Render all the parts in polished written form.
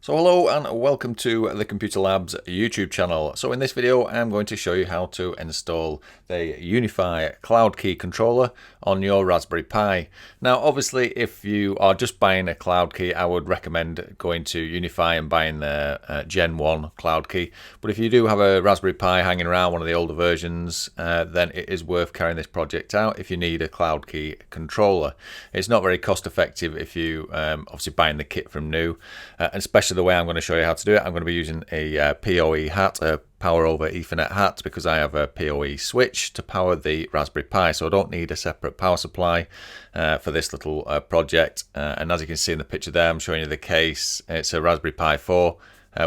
So hello and welcome to the Computer Labs YouTube channel. So in this video I'm going to show you how to install the Unifi Cloud Key controller on your Raspberry Pi. Now obviously if you are just buying a Cloud Key, I would recommend going to Unifi and buying their Gen 1 Cloud Key. But if you do have a Raspberry Pi hanging around, one of the older versions, then it is worth carrying this project out if you need a Cloud Key controller. It's not very cost effective if you obviously buying the kit from new, and especially the way I'm going to show you how to do it. I'm going to be using a PoE hat, a power over Ethernet hat, because I have a PoE switch to power the Raspberry Pi, so I don't need a separate power supply for this little project. And as you can see in the picture there, I'm showing you the case. It's a Raspberry Pi 4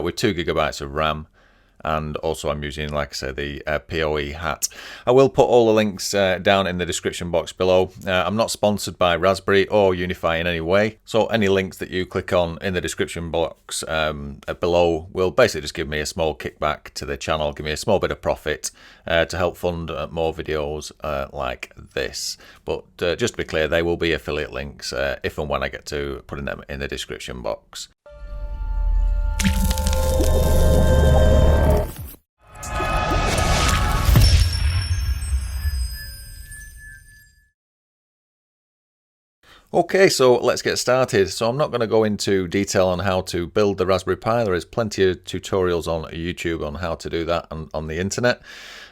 with 2 GB of RAM. And also I'm using, like I said, the PoE hat. I will put all the links down in the description box below. I'm not sponsored by Raspberry or Unifi in any way, so any links that you click on in the description box below will basically just give me a small kickback to the channel, give me a small bit of profit to help fund more videos like this. But just to be clear, they will be affiliate links if and when I get to putting them in the description box. Okay, so let's get started. So I'm not going to go into detail on how to build the Raspberry Pi. There is plenty of tutorials on YouTube on how to do that on the internet.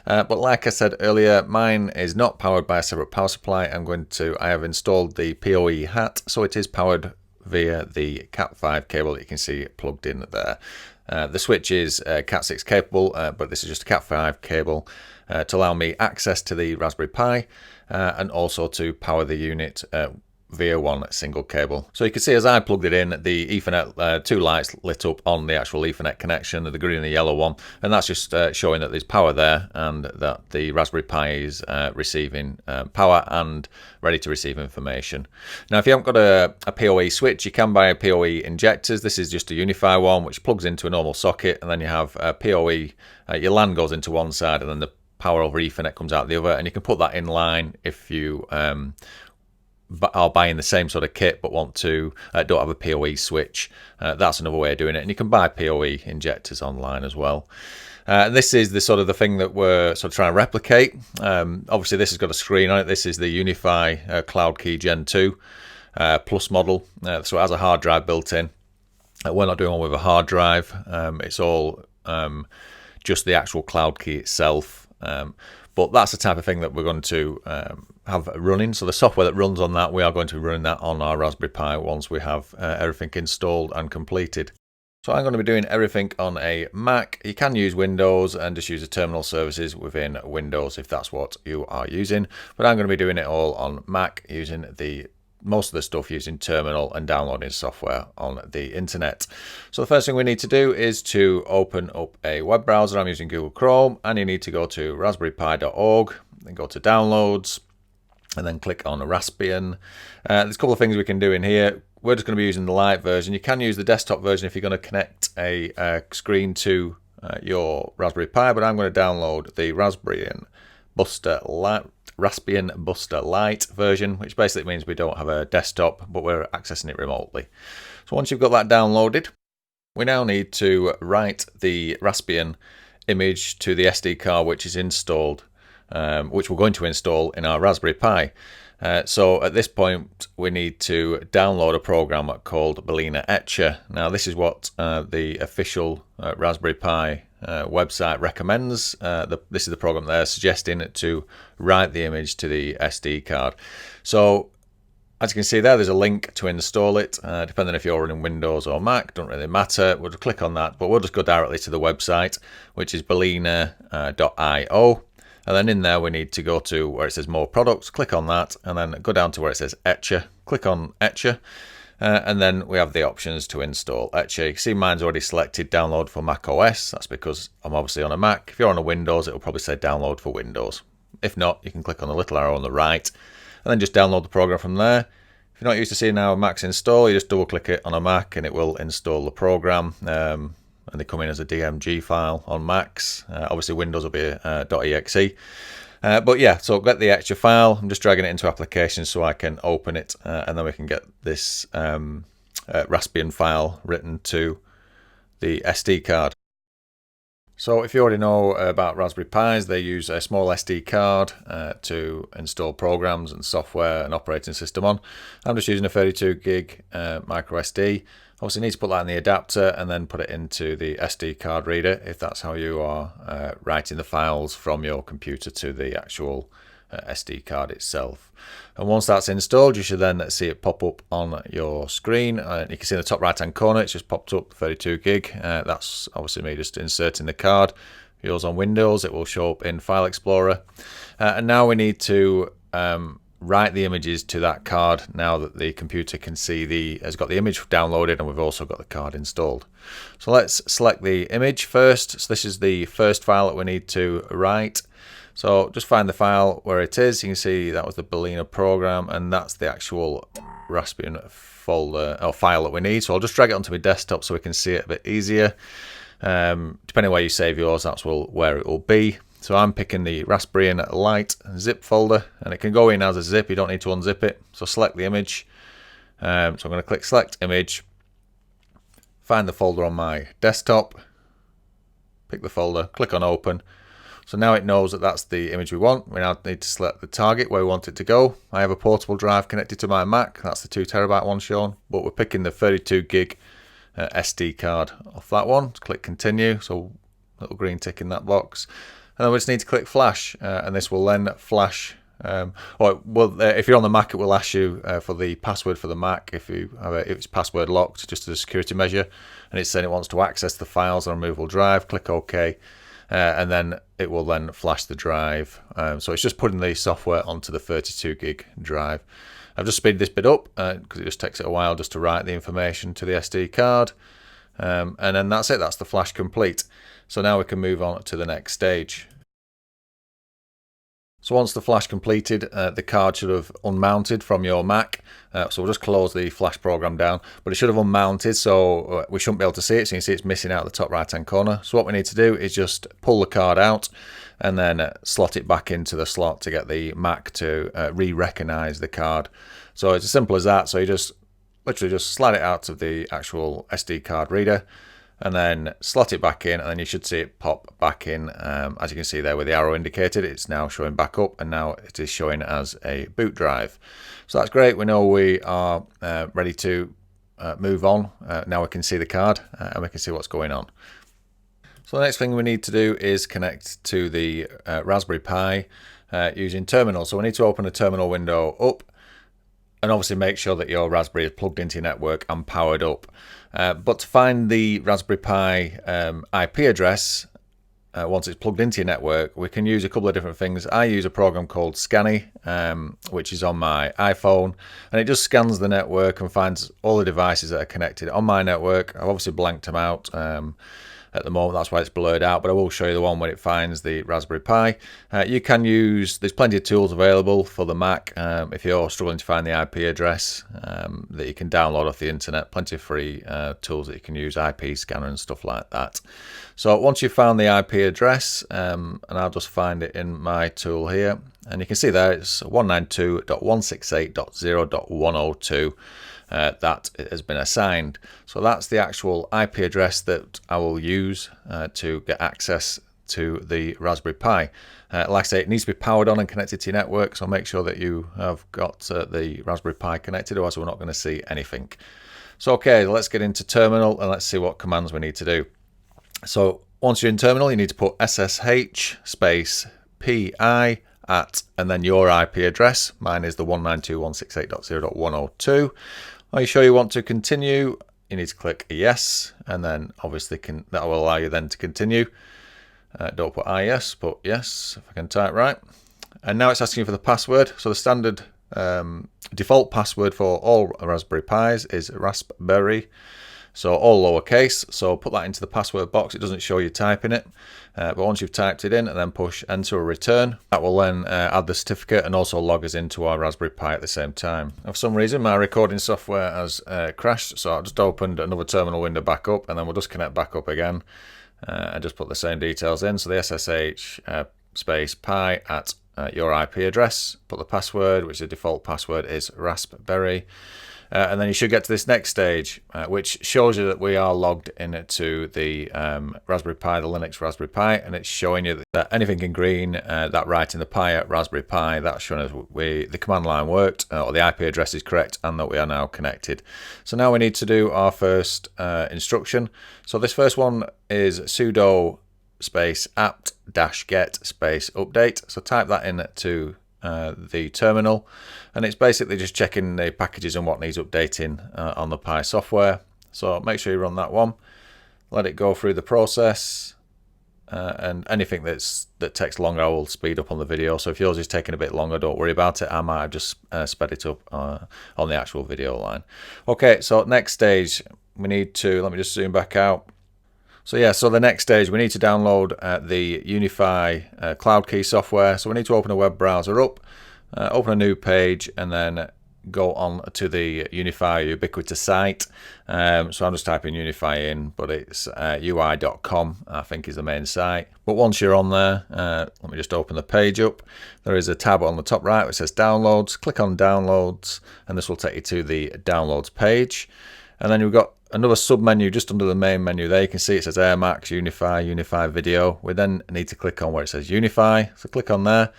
But like I said earlier, mine is not powered by a separate power supply. I have installed the PoE hat, so it is powered via the Cat5 cable that you can see plugged in there. The switch is Cat6 capable, but this is just a Cat5 cable to allow me access to the Raspberry Pi and also to power the unit via one single cable. So you can see as I plugged it in, the Ethernet, 2 lights lit up on the actual Ethernet connection, the green and the yellow one, and that's just showing that there's power there and that the Raspberry Pi is receiving power and ready to receive information. Now if you haven't got a PoE switch, you can buy a PoE injectors. This is just a Unifi one which plugs into a normal socket, and then you have a PoE, your LAN goes into one side and then the power over Ethernet comes out the other, and you can put that in line if you are buying the same sort of kit but want to don't have a PoE switch. That's another way of doing it, and you can buy PoE injectors online as well. This is the sort of the thing that we're sort of trying to replicate. Obviously this has got a screen on it. This is the Unifi Cloud Key Gen 2 Plus model, so it has a hard drive built in. We're not doing one with a hard drive. It's all just the actual Cloud Key itself. But that's the type of thing that we're going to have running. So the software that runs on that, we are going to be running that on our Raspberry Pi once we have everything installed and completed. So I'm going to be doing everything on a Mac. You can use Windows and just use the terminal services within Windows if that's what you are using. But I'm going to be doing it all on Mac using most of the stuff using terminal and downloading software on the internet. So the first thing we need to do is to open up a web browser. I'm using Google Chrome, and you need to go to raspberrypi.org, then go to downloads, and then click on Raspbian. There's a couple of things we can do in here. We're just going to be using the light version. You can use the desktop version if you're going to connect a screen to your Raspberry Pi, but I'm going to download the Raspbian Buster Lite version, which basically means we don't have a desktop, but we're accessing it remotely. So once you've got that downloaded, we now need to write the Raspbian image to the SD card which is installed, which we're going to install in our Raspberry Pi. So at this point we need to download a program called Balena Etcher. Now this is what the official Raspberry Pi website recommends. This is the program they're suggesting to write the image to the SD card. So as you can see there's a link to install it, depending if you're running Windows or Mac, don't really matter. We'll click on that, but we'll just go directly to the website, which is balena.io. And then in there we need to go to where it says more products, click on that, and then go down to where it says Etcher, click on Etcher, and then we have the options to install Etcher. You can see mine's already selected download for Mac OS. That's because I'm obviously on a Mac. If you're on a Windows, it'll probably say download for Windows. If not, you can click on the little arrow on the right and then just download the program from there. If you're not used to seeing how Macs install, you just double click it on a Mac and it will install the program. And they come in as a DMG file on Macs. Obviously Windows will be a .exe. But yeah, so get the extra file. I'm just dragging it into applications so I can open it, and then we can get this Raspbian file written to the SD card. So if you already know about Raspberry Pis, they use a small SD card to install programs and software and operating system on. I'm just using a 32 gig micro SD. Obviously you need to put that in the adapter and then put it into the SD card reader if that's how you are writing the files from your computer to the actual SD card itself. And once that's installed, you should then see it pop up on your screen. You can see in the top right hand corner it's just popped up 32 gig. That's obviously me just inserting the card. If yours on Windows, it will show up in File Explorer. And now we need to write the images to that card now that the computer can see has got the image downloaded and we've also got the card installed. So let's select the image first. So this is the first file that we need to write. So just find the file where it is. You can see that was the Balena program, and that's the actual Raspbian folder or file that we need. So I'll just drag it onto my desktop so we can see it a bit easier. Depending on where you save yours, that's where it will be. So I'm picking the Raspbian Lite zip folder, and it can go in as a zip. You don't need to unzip it. So select the image. So I'm going to click Select Image. Find the folder on my desktop. Pick the folder. Click on Open. So now it knows that that's the image we want. We now need to select the target where we want it to go. I have a portable drive connected to my Mac. That's the 2 terabyte one shown. But we're picking the 32 gig SD card off that one. Click Continue. So little green tick in that box. And then we just need to click Flash. And this will then flash. If you're on the Mac, it will ask you for the password for the Mac if it's password locked, just as a security measure. And it's saying it wants to access the files on a removable drive. Click OK. And then it will then flash the drive. So it's just putting the software onto the 32 gig drive. I've just speeded this bit up because it just takes it a while just to write the information to the SD card. And then that's it, that's the flash complete. So now we can move on to the next stage. So once the flash completed, the card should have unmounted from your Mac. So we'll just close the flash program down, but it should have unmounted, so we shouldn't be able to see it. So you can see it's missing out the top right hand corner. So what we need to do is just pull the card out and then slot it back into the slot to get the Mac to re-recognize the card. So it's as simple as that. So you just literally just slide it out of the actual SD card reader and then slot it back in, and then you should see it pop back in. As you can see there with the arrow indicated, it's now showing back up, and now it is showing as a boot drive. So that's great. We know we are ready to move on. Now we can see the card and we can see what's going on. So the next thing we need to do is connect to the Raspberry Pi using terminal. So we need to open a terminal window up, and obviously make sure that your Raspberry is plugged into your network and powered up. But to find the Raspberry Pi IP address, once it's plugged into your network, we can use a couple of different things. I use a program called Scanny, which is on my iPhone, and it just scans the network and finds all the devices that are connected on my network. I've obviously blanked them out at the moment, that's why it's blurred out, but I will show you the one when it finds the Raspberry Pi. You can use, there's plenty of tools available for the Mac if you're struggling to find the IP address that you can download off the internet. Plenty of free tools that you can use, IP scanner and stuff like that. So once you've found the IP address, and I'll just find it in my tool here, and you can see there it's 192.168.0.102. That has been assigned. So that's the actual IP address that I will use to get access to the Raspberry Pi. Like I say, it needs to be powered on and connected to your network, so make sure that you have got the Raspberry Pi connected, otherwise we're not going to see anything. So okay, let's get into terminal and let's see what commands we need to do. So once you're in terminal, you need to put SSH space PI at and then your IP address. Mine is the 192.168.0.102. Are you sure you want to continue? You need to click yes, and then obviously that will allow you then to continue. Don't put yes, but yes, if I can type right. And now it's asking you for the password. So the standard default password for all Raspberry Pis is Raspberry. So all lowercase, so put that into the password box. It doesn't show you typing it, but once you've typed it in and then push enter or return, that will then add the certificate and also log us into our Raspberry Pi at the same time. Now, for some reason my recording software has crashed, so I've just opened another terminal window back up, and then we'll just connect back up again and just put the same details in. So the SSH space Pi at your IP address, put the password, which the default password is Raspberry. And then you should get to this next stage, which shows you that we are logged into the Raspberry Pi, the Linux Raspberry Pi, and it's showing you that anything in green, that right in the Pi at Raspberry Pi, that's showing us the command line worked, or the IP address is correct, and that we are now connected. So now we need to do our first instruction. So this first one is sudo space apt-get space update. So type that in to the terminal, and it's basically just checking the packages and what needs updating on the Pi software. So make sure you run that one, let it go through the process, and anything that takes longer I will speed up on the video. So if yours is taking a bit longer, don't worry about it. I might have just sped it up on the actual video line. Okay, so next stage we need to, let me just zoom back out. So yeah, so the next stage we need to download the Unifi Cloud Key software. So we need to open a web browser up, open a new page, and then go on to the Unifi Ubiquiti site. So I'm just typing Unifi in, but it's ui.com, I think is the main site. But once you're on there, let me just open the page up. There is a tab on the top right which says downloads. Click on downloads, and this will take you to the downloads page. And then you've got another sub-menu just under the main menu there. You can see it says AirMax, Unifi Video. We then need to click on where it says Unifi. So click on there.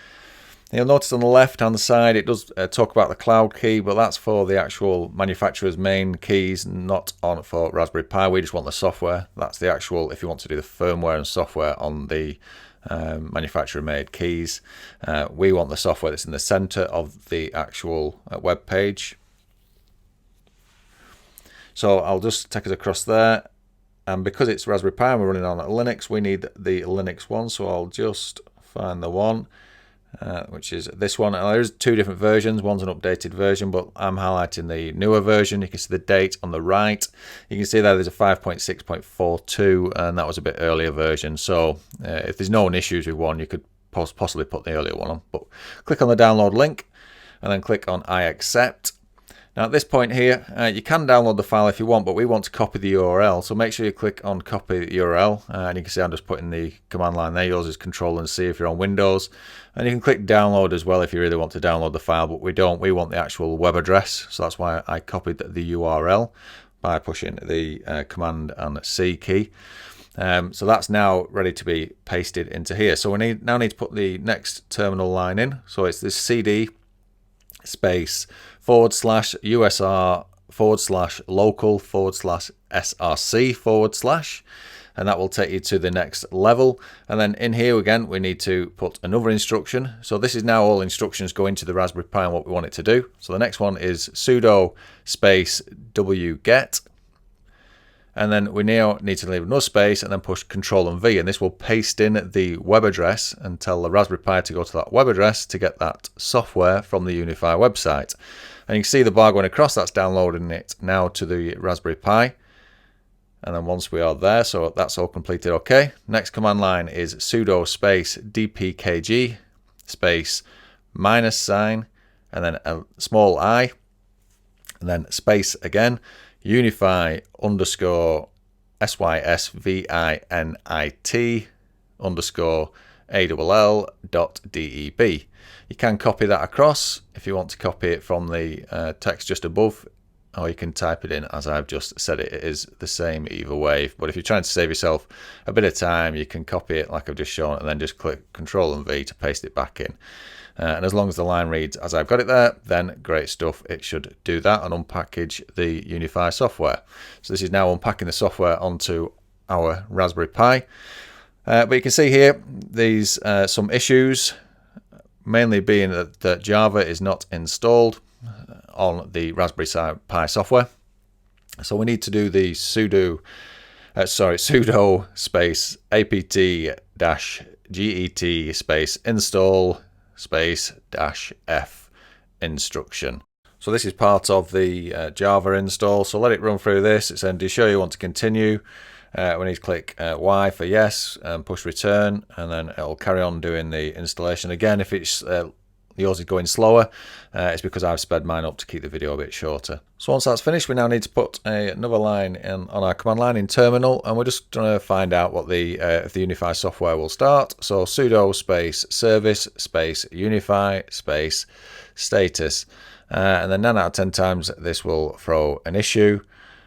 And you'll notice on the left-hand side it does talk about the cloud key, but that's for the actual manufacturer's main keys, not on for Raspberry Pi. We just want the software. That's the actual, if you want to do the firmware and software on the manufacturer-made keys. We want the software that's in the center of the actual web page. So I'll just take us across there, and because it's Raspberry Pi and we're running on Linux, we need the Linux one. So I'll just find the one, which is this one. And there's two different versions. One's an updated version, but I'm highlighting the newer version. You can see the date on the right. You can see there's a 5.6.42, and that was a bit earlier version. So if there's no issues with one, you could possibly put the earlier one on. But click on the download link, and then click on I accept. Now at this point here, you can download the file if you want, but we want to copy the URL. So make sure you click on copy the URL, and you can see I'm just putting the command line there. Yours is Control and C if you're on Windows. And you can click download as well if you really want to download the file, but we don't. We want the actual web address. So that's why I copied the URL by pushing the Command and C key. So that's now ready to be pasted into here. So we now need to put the next terminal line in. So it's this CD space /USR /local /SRC / and that will take you to the next level. And then in here again we need to put another instruction. So this is now all instructions going to the Raspberry Pi and what we want it to do. So the next one is sudo space wget, and then we now need to leave another space and then push Control and V, and this will paste in the web address and tell the Raspberry Pi to go to that web address to get that software from the Unifi website. And you can see the bar going across, that's downloading it now to the Raspberry Pi. And then once we are there, so that's all completed, okay. Next command line is sudo space dpkg space -sign, and then a small I, and then space again, Unifi _ SYSVINIT _ ALL.deb. You can copy that across if you want to copy it from the text just above, or you can type it in as I've just said it. It is the same either way, but if you're trying to save yourself a bit of time, you can copy it like I've just shown and then just click Control and V to paste it back in. And as long as the line reads as I've got it there, then great stuff. It should do that and unpackage the Unifi software. So this is now unpacking the software onto our Raspberry Pi. But you can see here these some issues, mainly being that Java is not installed on the Raspberry Pi software. So we need to do the sudo space apt-get space install space -f instruction. So this is part of the Java install. So let it run through this. It's saying, do you sure you want to continue? We need to click Y for yes and push return, and then it'll carry on doing the installation. Again, if it's yours is going slower, it's because I've sped mine up to keep the video a bit shorter. So once that's finished, we now need to put another line in on our command line in terminal, and we're just trying to find out what the if the Unifi software will start. So sudo space service space Unifi space status. and then 9 out of 10 times this will throw an issue.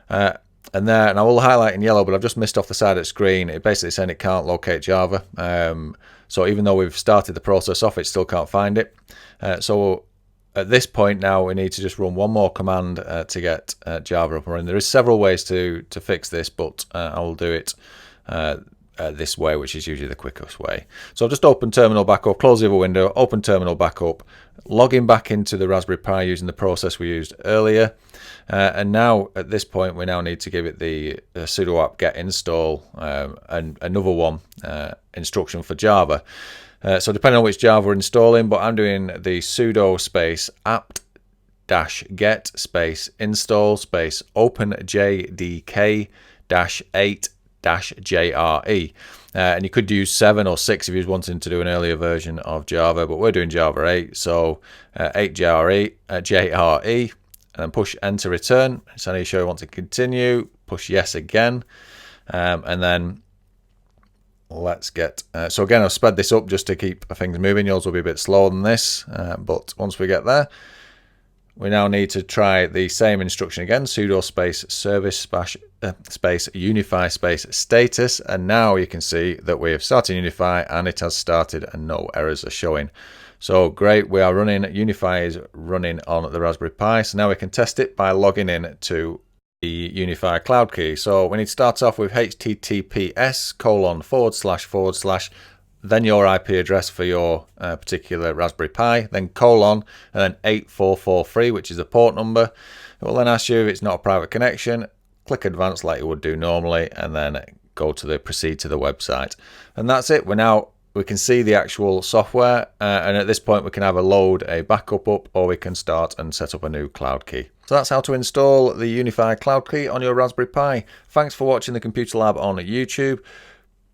And I will highlight in yellow, but I've just missed off the side of the screen. It basically saying it can't locate Java. So even though we've started the process off, it still can't find it. So at this point now, we need to just run one more command to get Java up and running. There is several ways to fix this, but I will do it this way, which is usually the quickest way. So I've just opened terminal back up, close the other window, open terminal back up, logging back into the Raspberry Pi using the process we used earlier. And now at this point, we now need to give it the sudo apt-get install and another one instruction for Java. So depending on which Java we're installing, but I'm doing the sudo space apt-get space install space openjdk-8-jre. And you could use 7 or 6 if you was wanting to do an earlier version of Java, but we're doing Java 8, so 8-jre, and then push enter return. So now you show you want to continue, push yes again, and then let's get, so again I've sped this up just to keep things moving. Yours will be a bit slower than this, but once we get there, we now need to try the same instruction again, sudo space service space Unifi space status, and now you can see that we have started Unifi and it has started and no errors are showing. So great, we are running, Unifi is running on the Raspberry Pi, so now we can test it by logging in to the Unifi Cloud Key. So we need to start off with https:// then your IP address for your particular Raspberry Pi, then colon, and then 8443, which is the port number. It will then ask you if it's not a private connection, click advanced like you would do normally, and then go to the proceed to the website. And that's it. We can see the actual software, and at this point we can either load a backup up or we can start and set up a new cloud key. So that's how to install the Unifi Cloud Key on your Raspberry Pi. Thanks for watching the Computer Lab on YouTube.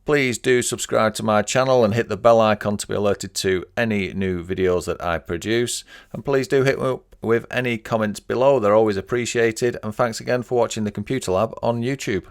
Please do subscribe to my channel and hit the bell icon to be alerted to any new videos that I produce. And please do hit me up with any comments below, they're always appreciated. And thanks again for watching the Computer Lab on YouTube.